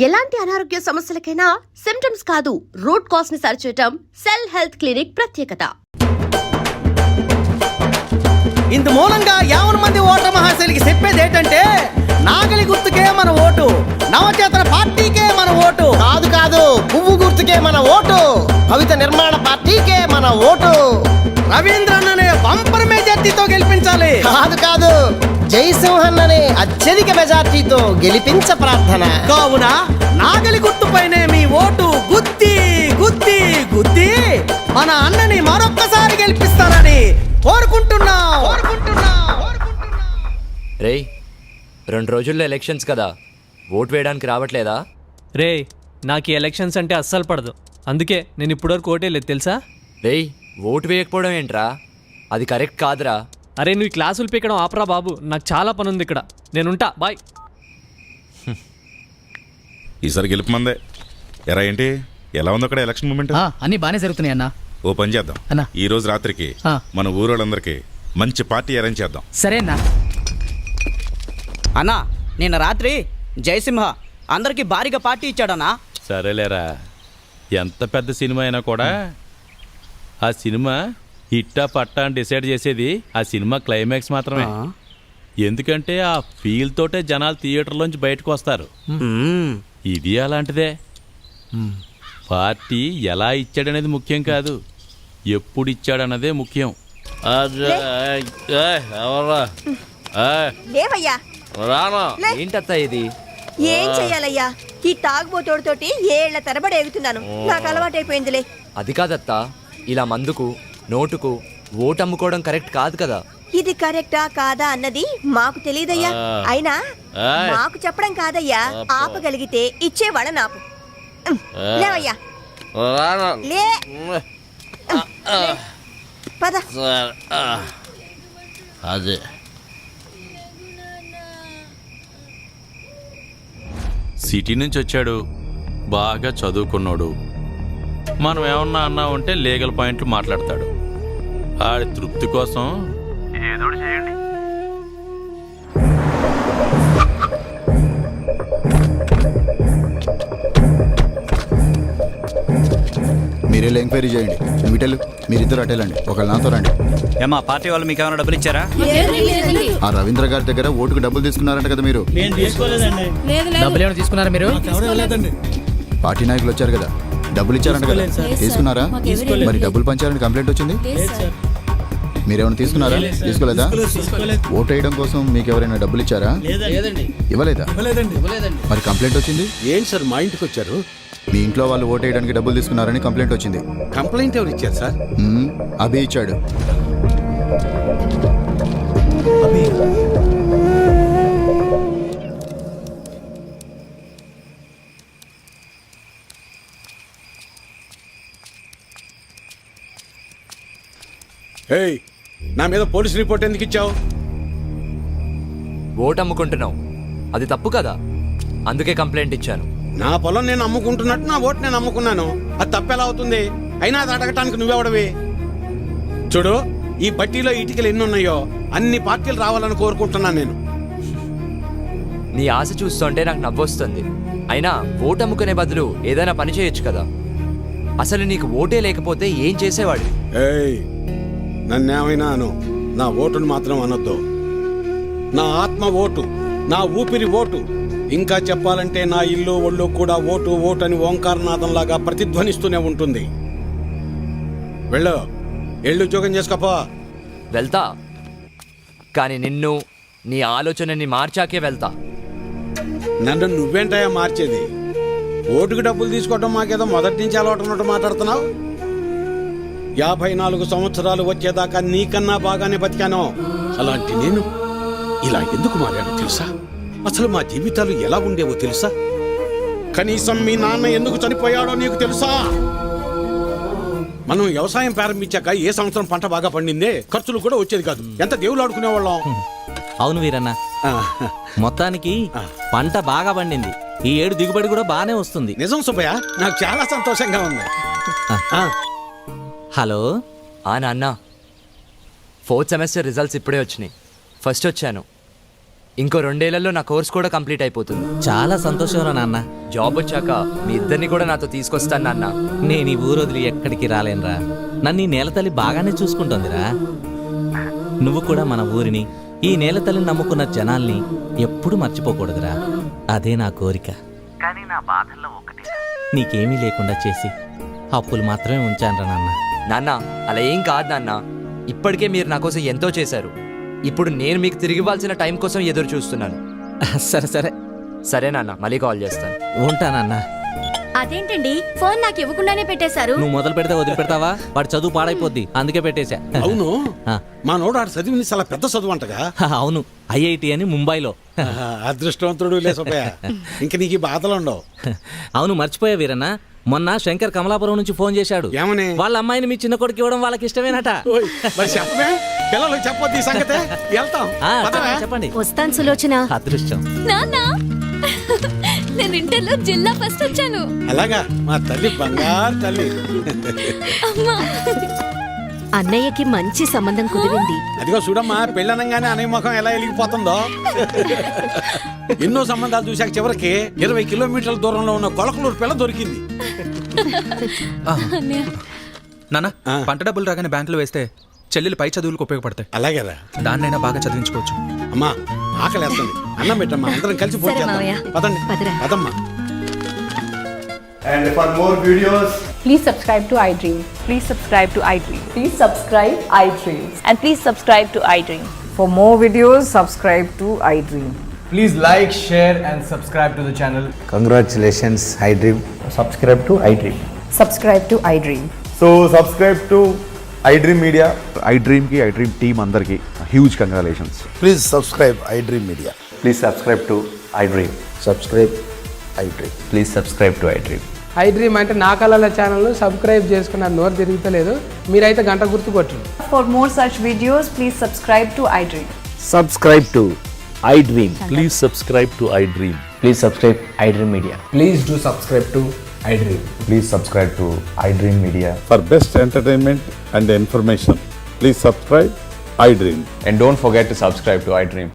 ఎలాంటి అనారోగ్య సమస్యలకైనా సింప్టమ్స్ కాదు రూట్ కాజ్ ని సరిచేయటం సెల్ హెల్త్ క్లినిక్ ప్రత్యేకత. ఇందు మూలంగా 50 మంది ఓటర్ మహాశైలికి చెప్పేది ఏంటంటే నాగలి గుర్తుకే మన ఓటు, నవచేతన పార్టీకే మన ఓటు కాదు పువ్వు గుర్తుకే మన ఓటు, భవిత నిర్మాణ పార్టీకే మన ఓటు, రవీంద్రన్ అనే బంపర్ మెజార్టీతో గెలిపించాలి. కాదు జయసింహన్ అనే అత్యధిక మెజార్టీతో గెలిపించ ప్రార్థన. కావున నాగలి గుర్తుపైనే మీ ఓటు గుద్ది గుద్ది గుద్ది మన అన్నని మరొక్కసారి గెలిపిస్తారని కోరుకుంటున్నా. రేయ్ 2 రోజుల్లో ఎలక్షన్స్ కదా, ఓటు వేయడానికి రావట్లేదా? రే నాకు ఈ ఎలక్షన్స్ అంటే అస్సలు పడదు, అందుకే నేను ఇప్పటివరకు ఓటే లేదు తెలుసా. రేయ్ ఓటు వేయకపోవడం ఏంట్రా, అది కరెక్ట్ కాదురా. అరే నువ్వు ఈ క్లాసులు పీకడం ఆపరా బాబు, నాకు చాలా పని ఉంది ఇక్కడ, నేనుంటా బాయ్. ఈసారి గెలుపు మందే. ఎరా ఏంటి ఎలా ఉంది అక్కడ ఎలక్షన్ మూమెంట్? అన్ని బాగానే జరుగుతున్నాయి అన్న. ఓ పని చేద్దాం అన్నా. ఈ రోజు రాత్రికి మన ఊరోళ్ళందరికీ మంచి పార్టీ అరేంజ్ చేద్దాం. సరే అన్నా. అన్నా నిన్న రాత్రి జయసింహ అందరికి భారీగా పార్టీ ఇచ్చాడన్నా. సరేలేరా, ఎంత పెద్ద సినిమా అయినా కూడా ఆ సినిమా హిట్టా పట్టా అని డిసైడ్ చేసేది ఆ సినిమా క్లైమాక్స్ మాత్రమే. ఎందుకంటే ఆ ఫీల్ తోటే జనాలు థియేటర్లోంచి బయటకు వస్తారు. ఇది అలాంటిదే. పార్టీ ఎలా ఇచ్చాడనేది ముఖ్యం కాదు, ఎప్పుడు ఇచ్చాడన్నదే ముఖ్యం. లేవయ్యా, ఏంటత్తా ఇది? ఏం చెయ్యాలయ్యా, ఈ తాగుబోతోడితోటి ఏళ్ల తరబడి ఎగుతున్నాను, నాకు అలవాటైపోయిందిలే. అది కాదత్తా, ఇలా మందుకు నోటుకు ఓటు అమ్ముకోవడం కరెక్ట్ కాదు కదా. ఇది కరెక్టా కాదా అన్నది మాకు తెలియదయ్యా. అయినా మాకు చెప్పడం కాదయ్యా, ఆపగలిగితే ఇచ్చేవాళ్ళ ఆపు. లేవయ్యా, లే పద. అదే సిటీ నుంచి వచ్చాడు, బాగా చదువుకున్నాడు. మనం ఏమన్నా అన్నామంటే లీగల్ పాయింట్లు మాట్లాడతాడు. ఆడి తృప్తి కోసం ఏదో చేయండి. మీరెళ్ళి ఎంక్వైరీ చేయండి. మీటెళ్ళు, మీరిద్దరు అటెళ్ళండి, ఒకళ్ళు నాతో రండి. ఏమా పార్టీ వాళ్ళు మీకు ఏమైనా డబ్బులు ఇచ్చారా? ఆ రవీంద్ర గారి దగ్గర ఓటుకు డబ్బులు తీసుకున్నారంట కదా మీరు? డబ్బులు ఏమైనా తీసుకున్నారా మీరు? పార్టీ నాయకులు వచ్చారు కదా, డబ్బులు ఇచ్చారంట కదా, తీసుకున్నారా? మరి డబ్బులు పంచారని కంప్లైంట్ వచ్చింది, మీరేమైనా తీసుకున్నారా? తీసుకోలేదా? ఓటు వేయడం కోసం మీకు ఎవరైనా డబ్బులు ఇచ్చారా? ఇవ్వలేదా? మరి కంప్లైంట్ వచ్చింది ఏంటి సార్ మా ఇంటికి వచ్చారు? మీ ఇంట్లో వాళ్ళు ఓటు వేయడానికి డబ్బులు తీసుకున్నారని కంప్లైంట్ వచ్చింది. కంప్లైంట్ ఎవరు ఇచ్చారు సార్? అభి ఇచ్చాడు. ఏయ్, నా మీద పోలీస్ రిపోర్ట్ ఎందుకు ఇచ్చావు? ఓటు అమ్ముకుంటున్నావు, అది తప్పు కదా, అందుకే కంప్లైంట్ ఇచ్చాను. నా పొలం నేను అమ్ముకుంటున్నట్టు నా ఓటు నేను అమ్ముకున్నాను, అది తప్పెలా అవుతుంది? అయినా అది అడగటానికి నువ్వెవడవి? చూడు, ఈ పట్టీలో ఇటుకలు ఎన్ని ఉన్నాయో అన్ని పార్టీలు రావాలని కోరుకుంటున్నాను నేను. నీ ఆశ చూస్తుంటే నాకు నవ్వొస్తుంది. అయినా ఓటు అమ్ముకునే బదులు ఏదైనా పని చేయొచ్చు కదా. అసలు నీకు ఓటే లేకపోతే ఏం చేసేవాడు? ఏయ్, నన్నేమైనా అను, నా ఓటును మాత్రం అనొద్దు. నా ఆత్మ ఓటు, నా ఊపిరి ఓటు, ఇంకా చెప్పాలంటే నా ఇల్లు ఒళ్ళు కూడా ఓటు ఓటు అని ఓంకారనాథంలాగా ప్రతిధ్వనిస్తూనే ఉంటుంది. వెళ్ళు, ఎళ్ళు ఉద్యోగం చేసుకోపో. వెళ్తా, కానీ నిన్ను నీ ఆలోచనని మార్చాకే వెళ్తా. నన్ను నువ్వేంటయా మార్చేది? ఓటుకు డబ్బులు తీసుకోవటం మాకేదో మొదటి నుంచి అలవాటు ఉన్నట్టు మాట్లాడుతున్నావు. 54 సంవత్సరాలు వచ్చేదాకా నీకన్నా బాగానే బతికాను. అలాంటి నేను ఇలా ఎందుకు మారానో తెలుసా? అసలు మా జీవితాలు ఎలా ఉండేవో తెలుసా? కనీసం మీ నాన్న ఎందుకు చనిపోయాడో నీకు తెలుసా? మనం వ్యవసాయం ప్రారంభించాక ఏ సంవత్సరం పంట బాగా పండిందే, ఖర్చులు కూడా వచ్చేది కాదు, ఎంత దేవుళ్ళు ఆడుకునేవాళ్ళం. అవును వీరన్న, మొత్తానికి పంట బాగా పండింది. ఈ ఏడు దిగుబడి కూడా బాగానే వస్తుంది. నిజం సుబ్బయ్య, నాకు చాలా సంతోషంగా ఉంది. హలో నాన్న, 4th సెమిస్టర్ రిజల్ట్స్ ఇప్పుడే వచ్చినాయి. ఫస్ట్ వచ్చాను. ఇంకో 2 ఏళ్లలో నా కోర్స్ కూడా కంప్లీట్ అయిపోతుంది. చాలా సంతోషంరా నాన్న. జాబ్ వచ్చాక మీ ఇద్దరిని కూడా నాతో తీసుకొస్తాను నాన్న. నేను ఈ ఊరు వదిలి ఎక్కడికి రాలేనురా. నన్ను ఈ నేలతల్లి బాగానే చూసుకుంటోందిరా. నువ్వు కూడా మన ఊరిని, ఈ నేలతల్లిని నమ్ముకున్న జనాల్ని ఎప్పుడు మర్చిపోకూడదురా. అదే నా కోరిక. కానీ నా బాధల్లో ఒకటి, నీకేమీ లేకుండా చేసి అప్పులు మాత్రమే ఉంచానురా నాన్న. నాన్న అలా ఏం కాదు నాన్న. ఇప్పటికే మీరు నా కోసం ఎంతో చేశారు. ఇప్పుడు నేను మీకు తిరిగి ఇవ్వాల్సిన టైం కోసం ఎదురు చూస్తున్నాను. సరే సరే సరే నాన్న, మళ్ళీ కాల్ చేస్తాను. ఉంటానన్నా. అదేంటండి ఫోన్ నాకు ఇవ్వకుండానే పెట్టేశారు. నువ్వు మొదలు పెడితే వదిలిపెడతావా? వాడి చదువు పాడైపోద్ది, అందుకే పెట్టేశా. అవును ఆ. మా నోడు ఆడు చదివింది చాలా పెద్ద చదువు అంటగా. అవును, ఐఐటి అని ముంబైలో. అదృష్టవంతుడు లేసపోయా. ఇంక నీకు ఈ బాధలు ఉండవు. అవును, మర్చిపోయా వీరన్న. మొన్న శంకర్ కమలాపురం నుంచి ఫోన్ చేశాడు. ఏమని? వాళ్ళ అమ్మాయిని మీ చిన్న కొడుకు ఇవ్వడం వాళ్ళకి ఇష్టమేనట. ఓయ్, మరి చెప్పమే, పిల్లలకు చెప్పొద్దు ఈ సంగతే. వెళ్తాం. ఆ, పదవే. చెప్పండి. వస్తాను సులోచన. అదృష్టం. నేను ఇంటర్లో జిల్లా ఫస్ట్ వచ్చాను. అలాగా, మా తల్లి బంగారు తల్లి. అన్నయ్యకి మంచి సంబంధం కుదిరింది. అదిగో చూడమ్మా, పెళ్ళనంగానే అన్నయ్య ముఖం ఎలా వెలిగిపోతుందో. ఎన్నో సంబంధాలు చూశాక చివరికి 20 కిలోమీటర్ల దూరంలో ఉన్న కొలకలూరు పిల్ల దొరికింది. నాన్న, పంట డబ్బులు రాగానే బ్యాంకులో వేస్తే చెల్లెలు పై చదువులకు ఉపయోగపడతాయి. అలాగేరా, దాన్నైనా బాగా చదివించుకోవచ్చు. అమ్మా ఆకలేస్తుంది, అన్నం పెట్టమ్మా, అందరం కలిసి సరే పోతే మావయ్య. పదండి. పదరా. పదమ్మా. And for more videos, please subscribe to iDream. Please subscribe to iDream. Please subscribe iDream. And please subscribe to iDream. For more videos, subscribe to iDream. Please like, share and subscribe to the channel. Congratulations iDream. subscribe to iDream. Subscribe to iDream. So subscribe to iDream Media. iDream ki iDream team andarki huge congratulations. Please subscribe iDream media. Please subscribe to iDream. Subscribe iDream. Please subscribe to iDream. iDream అంటే నా కళల channel subscribe చేసుకున్న నోరు తిరుగుతలేదు. మీరైతే గంట గుర్తు కొట్టండి. For more such videos, please subscribe to iDream. Subscribe to iDream. Please subscribe to iDream. Please subscribe iDream Media. Please do subscribe to iDream. Please subscribe to iDream Media. For best entertainment and information please subscribe iDream. And don't forget to subscribe to iDream.